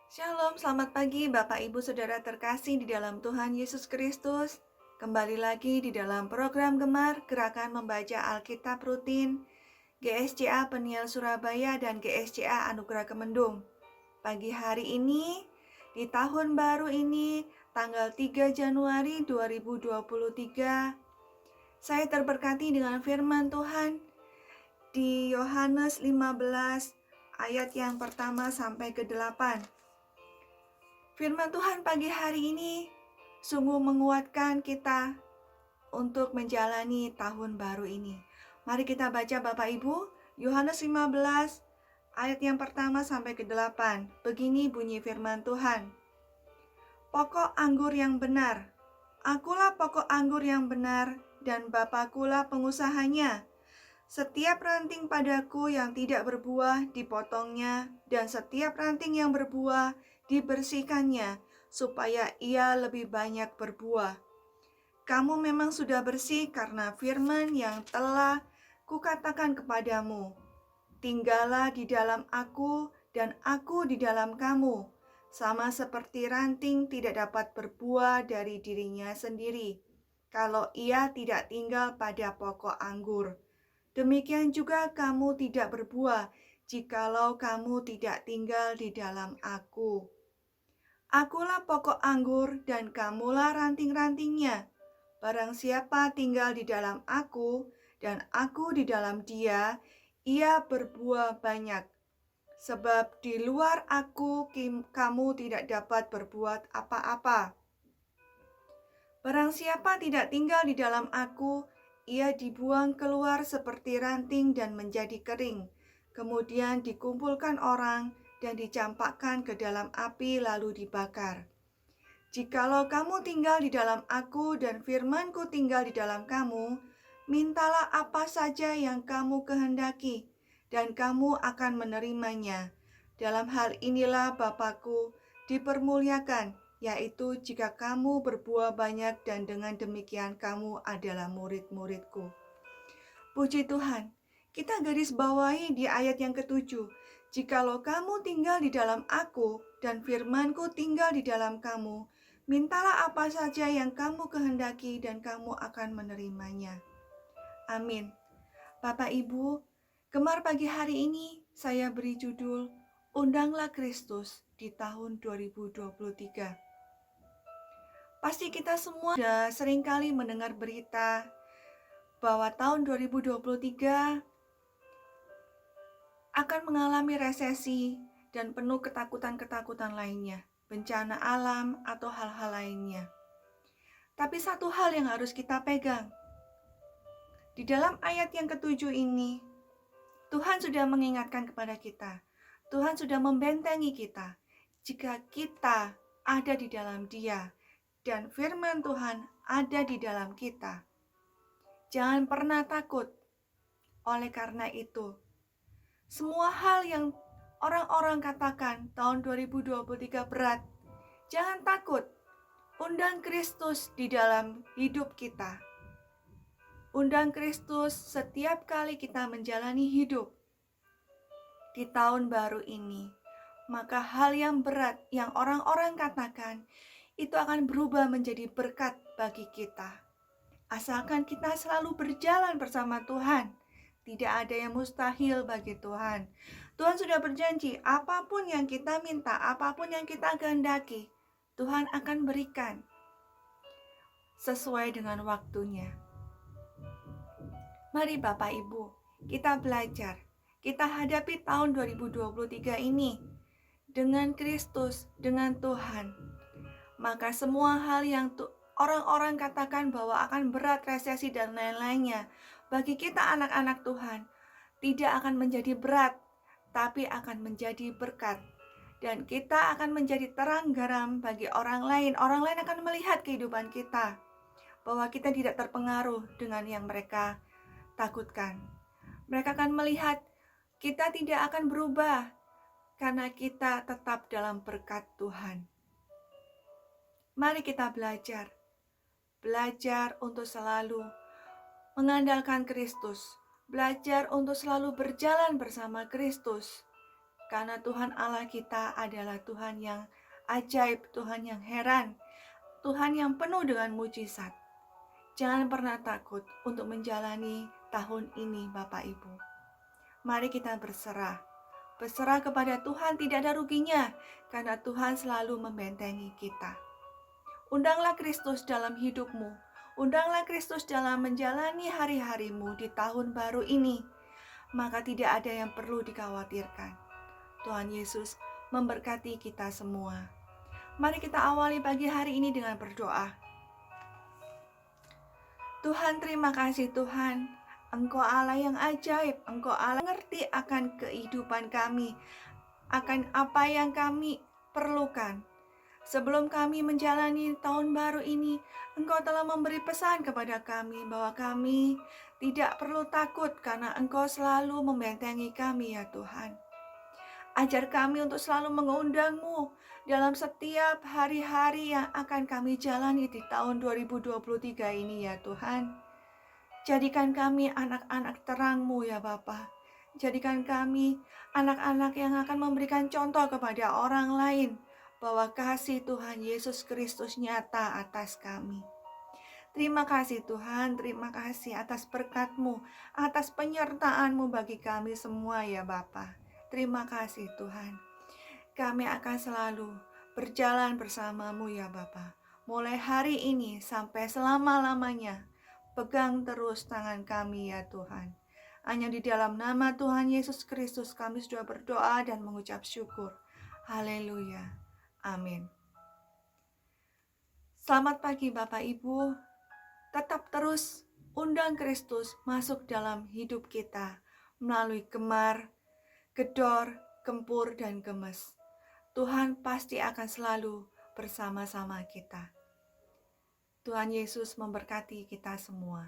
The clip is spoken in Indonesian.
Shalom, selamat pagi Bapak Ibu Saudara terkasih di dalam Tuhan Yesus Kristus. Kembali lagi di dalam program Gemar Gerakan Membaca Alkitab Rutin GSCA Peniel Surabaya dan GSCA Anugerah Kemendung. Pagi hari ini, di tahun baru ini, tanggal 3 Januari 2023, saya terberkati dengan firman Tuhan di Yohanes 15 ayat yang pertama sampai ke-8. Firman Tuhan pagi hari ini sungguh menguatkan kita untuk menjalani tahun baru ini. Mari kita baca Bapak Ibu, Yohanes 15 ayat yang pertama sampai ke-8. Begini bunyi firman Tuhan. Pokok anggur yang benar. Akulah pokok anggur yang benar dan Bapakulah pengusahanya. Setiap ranting padaku yang tidak berbuah dipotongnya, dan setiap ranting yang berbuah dibersihkannya, supaya ia lebih banyak berbuah. Kamu memang sudah bersih karena firman yang telah kukatakan kepadamu. Tinggallah di dalam aku, dan aku di dalam kamu, sama seperti ranting tidak dapat berbuah dari dirinya sendiri, kalau ia tidak tinggal pada pokok anggur. Demikian juga kamu tidak berbuah jikalau kamu tidak tinggal di dalam aku. Akulah pokok anggur dan kamulah ranting-rantingnya. Barang siapa tinggal di dalam aku dan aku di dalam dia, ia berbuah banyak. Sebab di luar aku kamu tidak dapat berbuat apa-apa. Barang siapa tidak tinggal di dalam aku, ia dibuang keluar seperti ranting dan menjadi kering. Kemudian dikumpulkan orang dan dicampakkan ke dalam api lalu dibakar. Jikalau kamu tinggal di dalam aku dan firman-Ku tinggal di dalam kamu, mintalah apa saja yang kamu kehendaki, dan kamu akan menerimanya. Dalam hal inilah Bapa-Ku dipermuliakan, yaitu jika kamu berbuah banyak dan dengan demikian kamu adalah murid-murid-Ku. Puji Tuhan, kita garis bawahi di ayat yang ke-7. Jikalau kamu tinggal di dalam aku dan firman-Ku tinggal di dalam kamu, mintalah apa saja yang kamu kehendaki dan kamu akan menerimanya. Amin. Bapak Ibu, Gemar pagi hari ini saya beri judul Undanglah Kristus di tahun 2023. Pasti kita semua sudah seringkali mendengar berita bahwa tahun 2023 akan mengalami resesi dan penuh ketakutan-ketakutan lainnya, bencana alam atau hal-hal lainnya. Tapi satu hal yang harus kita pegang. Di dalam ayat yang ke-7 ini, Tuhan sudah mengingatkan kepada kita. Tuhan sudah membentengi kita. Jika kita ada di dalam Dia dan firman Tuhan ada di dalam kita, jangan pernah takut. Oleh karena itu, semua hal yang orang-orang katakan tahun 2023 berat, jangan takut. Undang Kristus di dalam hidup kita. Undang Kristus setiap kali kita menjalani hidup di tahun baru ini. Maka hal yang berat yang orang-orang katakan itu akan berubah menjadi berkat bagi kita. Asalkan kita selalu berjalan bersama Tuhan. Tidak ada yang mustahil bagi Tuhan. Tuhan sudah berjanji, apapun yang kita minta, apapun yang kita kehendaki, Tuhan akan berikan sesuai dengan waktunya. Mari Bapak Ibu, kita belajar. Kita hadapi tahun 2023 ini dengan Kristus, dengan Tuhan. Maka semua hal yang orang-orang katakan bahwa akan berat, resesi, dan lain-lainnya, bagi kita anak-anak Tuhan, tidak akan menjadi berat, tapi akan menjadi berkat. Dan kita akan menjadi terang garam bagi orang lain. Orang lain akan melihat kehidupan kita, bahwa kita tidak terpengaruh dengan yang mereka takutkan. Mereka akan melihat kita tidak akan berubah, karena kita tetap dalam berkat Tuhan. Mari kita belajar untuk selalu mengandalkan Kristus, belajar untuk selalu berjalan bersama Kristus, Karena Tuhan Allah kita adalah Tuhan yang ajaib, Tuhan yang heran, Tuhan yang penuh dengan mujizat. Jangan pernah takut untuk menjalani tahun ini, Bapak Ibu. Mari kita berserah. Berserah kepada Tuhan tidak ada ruginya, karena Tuhan selalu membentengi kita. Undanglah Kristus dalam hidupmu. Undanglah Kristus dalam menjalani hari-harimu di tahun baru ini. Maka tidak ada yang perlu dikhawatirkan. Tuhan Yesus memberkati kita semua. Mari kita awali pagi hari ini dengan berdoa. Tuhan, terima kasih Tuhan. Engkau Allah yang ajaib. Engkau Allah yang mengerti akan kehidupan kami, akan apa yang kami perlukan. Sebelum kami menjalani tahun baru ini, Engkau telah memberi pesan kepada kami bahwa kami tidak perlu takut karena Engkau selalu membentengi kami ya Tuhan. Ajar kami untuk selalu mengundang-Mu dalam setiap hari-hari yang akan kami jalani di tahun 2023 ini ya Tuhan. Jadikan kami anak-anak terang-Mu ya Bapa. Jadikan kami anak-anak yang akan memberikan contoh kepada orang lain bahwa kasih Tuhan Yesus Kristus nyata atas kami. Terima kasih Tuhan, terima kasih atas berkat-Mu, atas penyertaan-Mu bagi kami semua ya Bapa. Terima kasih Tuhan. Kami akan selalu berjalan bersama-Mu ya Bapa. Mulai hari ini sampai selama-lamanya, pegang terus tangan kami ya Tuhan. Hanya di dalam nama Tuhan Yesus Kristus kami sudah berdoa dan mengucap syukur. Haleluya. Amin. Selamat pagi Bapak Ibu. Tetap terus undang Kristus masuk dalam hidup kita melalui gemar, gedor, gempur, dan gemes. Tuhan pasti akan selalu bersama-sama kita. Tuhan Yesus memberkati kita semua.